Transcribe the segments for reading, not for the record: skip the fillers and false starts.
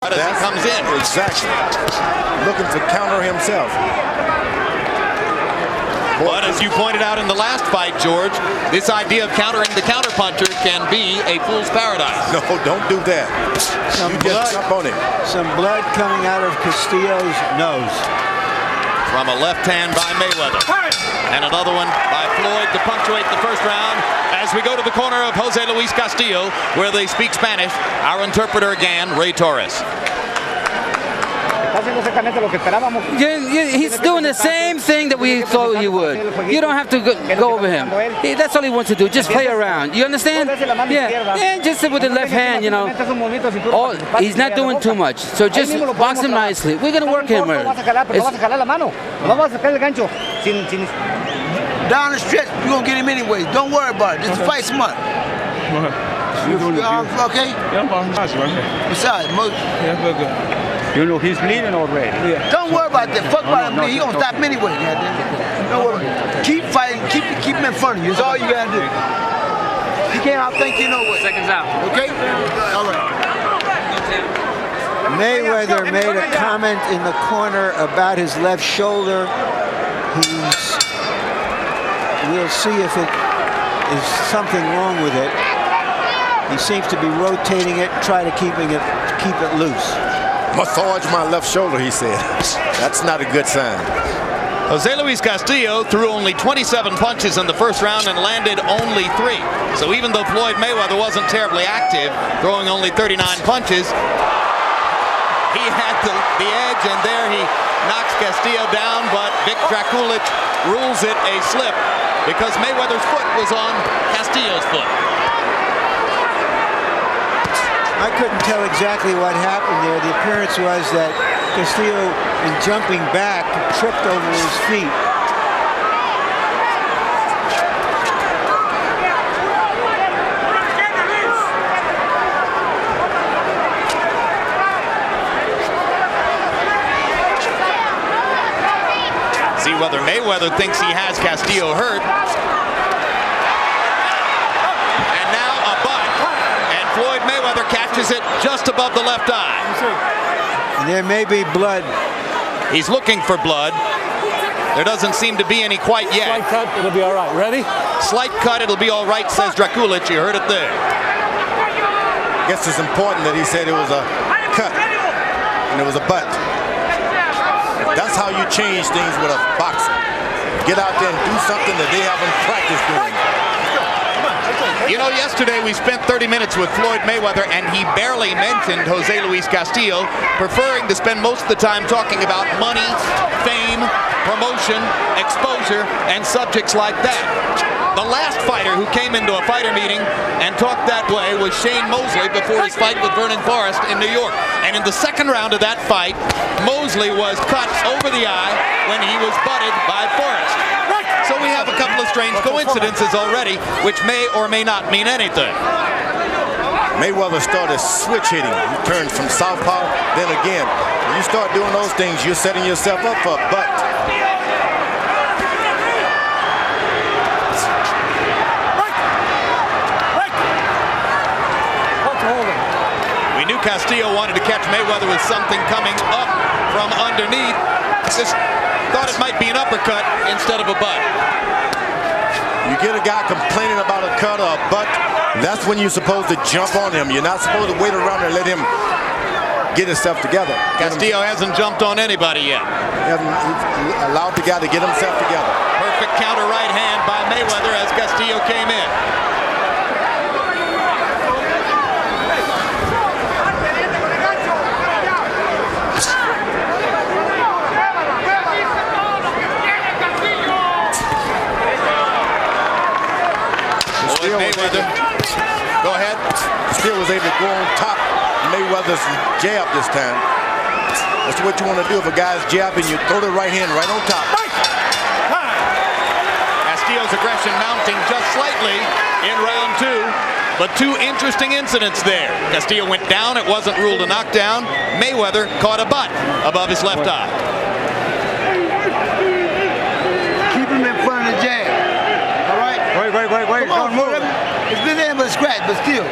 As he comes in. Exactly. Looking to counter himself. But as you pointed out in the last fight, George, this idea of countering the counterpuncher can be a fool's paradise. No, don't do that. You just jump on him. Some blood coming out of Castillo's nose. From a left hand by Mayweather. And another one by Floyd to punctuate the first round. As we go to the corner of Jose Luis Castillo, where they speak Spanish, our interpreter again, Ray Torres. He's doing the same thing that we thought he would. You don't have to go over him. That's all he wants to do, just play around. You understand? Yeah, just with the left hand, you know. He's not doing too much, so just box him nicely. We're going to work him. Down the stretch, you're going to get him anyway. Don't worry about it. Just fight smart. Okay? Besides, you know, he's bleeding already. Yeah. Don't worry about that. Fuck about him. He's going to stop him anyway. Don't worry. Keep fighting. Keep him in front of you. That's all you got to do. You can't outthink you no way. Seconds out. Okay? All right. Mayweather made a comment in the corner about his left shoulder. We'll see if it is something wrong with it. He seems to be rotating it, try to keep it loose. Massage my left shoulder, he said. That's not a good sign. Jose Luis Castillo threw only 27 punches in the first round and landed only 3. So even though Floyd Mayweather wasn't terribly active, throwing only 39 punches, he had the edge, and there he knocks Castillo down, but Vic Drakulic rules it a slip because Mayweather's foot was on Castillo's foot. I couldn't tell exactly what happened there. The appearance was that Castillo, in jumping back, tripped over his feet. See whether Mayweather thinks he has Castillo hurt. And now a butt. And Floyd Mayweather catches it just above the left eye. And there may be blood. He's looking for blood. There doesn't seem to be any quite yet. Slight cut, it'll be all right. Ready? Slight cut, it'll be all right, says Drakulic. You heard it there. I guess it's important that he said it was a cut and it was a butt. That's how you change things with a boxer. Get out there and do something that they haven't practiced doing. You know, yesterday we spent 30 minutes with Floyd Mayweather, and he barely mentioned Jose Luis Castillo, preferring to spend most of the time talking about money, fame, promotion, exposure, and subjects like that. The last fighter who came into a fighter meeting and talked that way was Shane Mosley before his fight with Vernon Forrest in New York. And in the second round of that fight, Mosley was cut over the eye when he was butted by Forrest. So we have a couple of strange coincidences already, which may or may not mean anything. Mayweather started switch hitting. He turned from southpaw, then again. When you start doing those things, you're setting yourself up for a butt. We knew Castillo wanted to catch Mayweather with something coming up from underneath. Just thought it might be an uppercut instead of a butt. You get a guy complaining about a cut or a butt, that's when you're supposed to jump on him. You're not supposed to wait around and let him get himself together. Castillo hasn't jumped on anybody yet. He hasn't allowed the guy to get himself together. Perfect counter right hand by Mayweather as Castillo came in. Mayweather, go ahead. Still was able to go on top of Mayweather's jab this time. That's what you want to do. If a guy's jabbing, you throw the right hand right on top. Castillo's aggression mounting just slightly in round 2, but 2 interesting incidents there. Castillo went down, it wasn't ruled a knockdown. Mayweather caught a butt above his left eye. Keep him in front of the jab. All right? Wait. Come on, move. It's been there but a scratch, but still.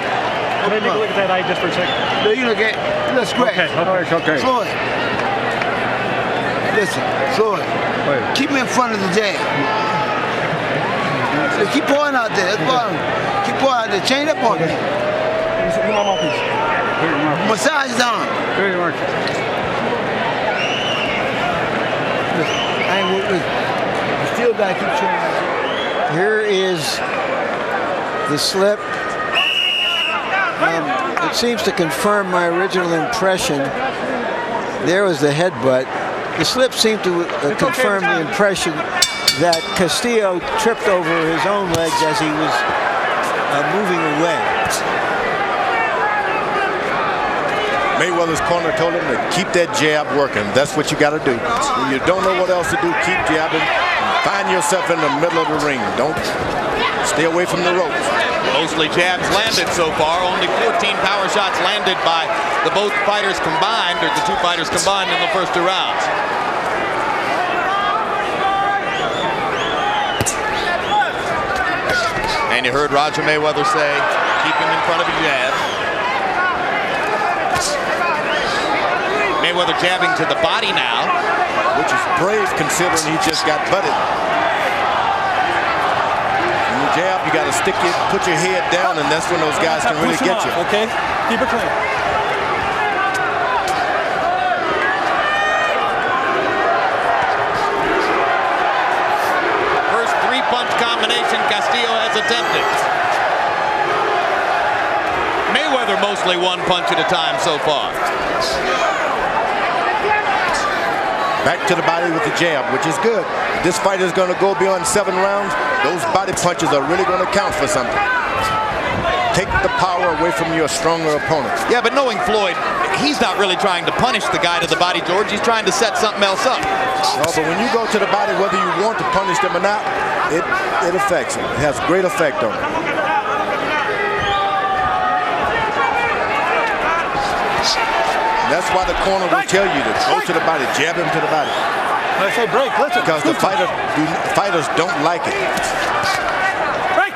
Open Maybe up. look at that eye just for a second. No, you look at let's scratch. Okay, okay. Floyd. Listen, Floyd. Keep him in front of the jab. Keep pouring out there. That's bottom. Keep pouring out there. Chain up on him. Massage his arm. Here you are. I ain't with you. Still gotta keep training. Here is the slip. It seems to confirm my original impression. There was the headbutt. The slip seemed to confirm the impression that Castillo tripped over his own legs as he was moving away. Mayweather's corner told him to keep that jab working. That's what you got to do. When you don't know what else to do, keep jabbing. Find yourself in the middle of the ring. Don't stay away from the ropes. Mostly jabs landed so far. Only 14 power shots landed by the both fighters combined, or the two fighters combined in the first two rounds. And you heard Roger Mayweather say, keep him in front of a jab. Mayweather jabbing to the body now. Which is brave considering he just got butted. When you jab, you got to put your head down, and that's when those guys can really get you. Okay, keep it clean. First three-punch combination Castillo has attempted. Mayweather mostly one punch at a time so far. Back to the body with the jab, which is good. If this fight is going to go beyond 7 rounds, those body punches are really going to count for something. Take the power away from your stronger opponent. Yeah, but knowing Floyd, he's not really trying to punish the guy to the body, George. He's trying to set something else up. No, but when you go to the body, whether you want to punish them or not, it affects him. It has great effect on him. That's why the corner will tell you to go to the body, jab him to the body. I say break, listen. Because the fighters don't like it. Break!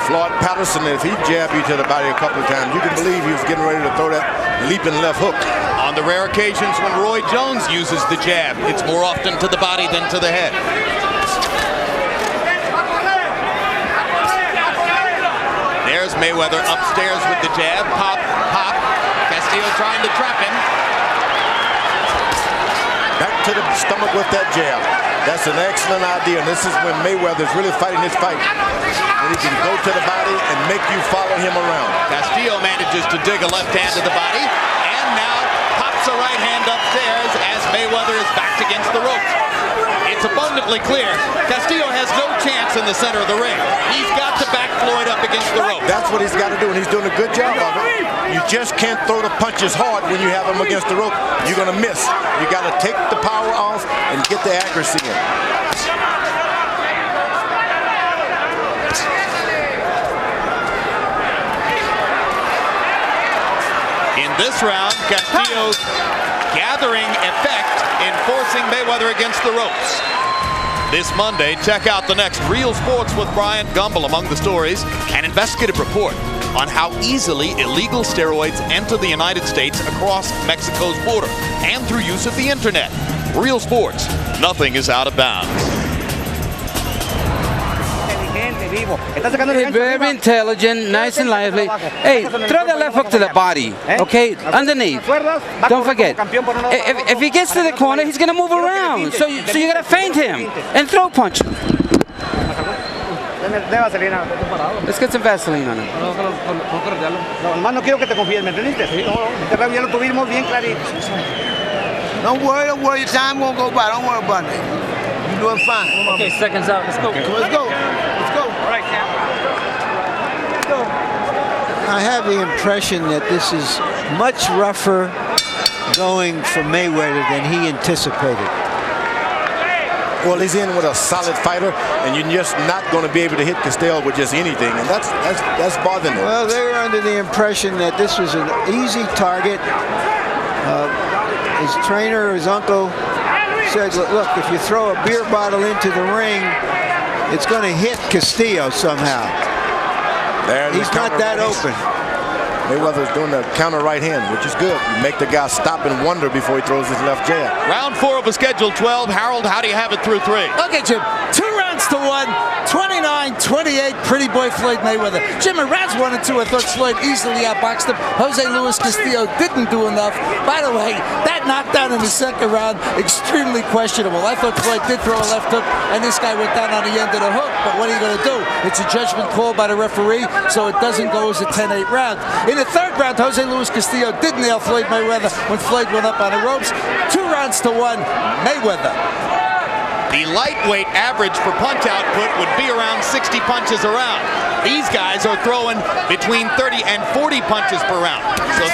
Floyd Patterson, if he jabbed you to the body a couple of times, you can believe he was getting ready to throw that leaping left hook. On the rare occasions when Roy Jones uses the jab, it's more often to the body than to the head. There's Mayweather upstairs with the jab. Pop, pop. Castillo trying to trap him. Back to the stomach with that jab. That's an excellent idea. And this is when Mayweather's really fighting his fight. When he can go to the body and make you follow him around. Castillo manages to dig a left hand to the body. And now pops a right hand upstairs as Mayweather is backed against the ropes. It's abundantly clear Castillo has no chance in the center of the ring. He's got to back Floyd up against the rope. That's what he's got to do, and he's doing a good job of it. You just can't throw the punches hard when you have him against the rope. You're going to miss. You got to take the power off and get the accuracy in. In this round, Castillo's gathering effect in forcing Mayweather against the ropes. This Monday, check out the next Real Sports with Bryant Gumbel. Among the stories, an investigative report on how easily illegal steroids enter the United States across Mexico's border and through use of the internet. Real Sports, nothing is out of bounds. Hey, very intelligent, nice and lively. Hey, throw that left hook to the body, okay? Underneath. Don't forget. If he gets to the corner, he's going to move around. So you got to feint him and throw punch. Let's get some Vaseline on him. No quiero que te confíes, ¿me entendiste? Ya lo tuvimos bien clarito. Don't worry, your time won't go by. Don't worry about it. You're doing fine. Okay, seconds out. Let's go. Let's go. All right, Cam. Let's go. I have the impression that this is much rougher going for Mayweather than he anticipated. Well, he's in with a solid fighter, and you're just not going to be able to hit Castillo with just anything, and that's bothering him. Well, they were under the impression that this was an easy target. His trainer, his uncle, said, look, if you throw a beer bottle into the ring, it's going to hit Castillo somehow. He's not that open. Mayweather's doing the counter right hand, which is good. You make the guy stop and wonder before he throws his left jab. Round 4 of a scheduled 12. Harold, how do you have it through 3? Okay, Jim. 2 rounds to 1. 29-28. Pretty boy Floyd Mayweather. Jim, in rounds 1 and 2, I thought Floyd easily outboxed him. Jose Luis Castillo didn't do enough. By the way, that knockdown in the second round, extremely questionable. I thought Floyd did throw a left hook, and this guy went down on the end of the hook. But what are you going to do? It's a judgment call by the referee, so it doesn't go as a 10-8 round. In the third round, Jose Luis Castillo did nail Floyd Mayweather when Floyd went up on the ropes. 2 rounds to 1, Mayweather. The lightweight average for punch output would be around 60 punches a round. These guys are throwing between 30 and 40 punches per round. So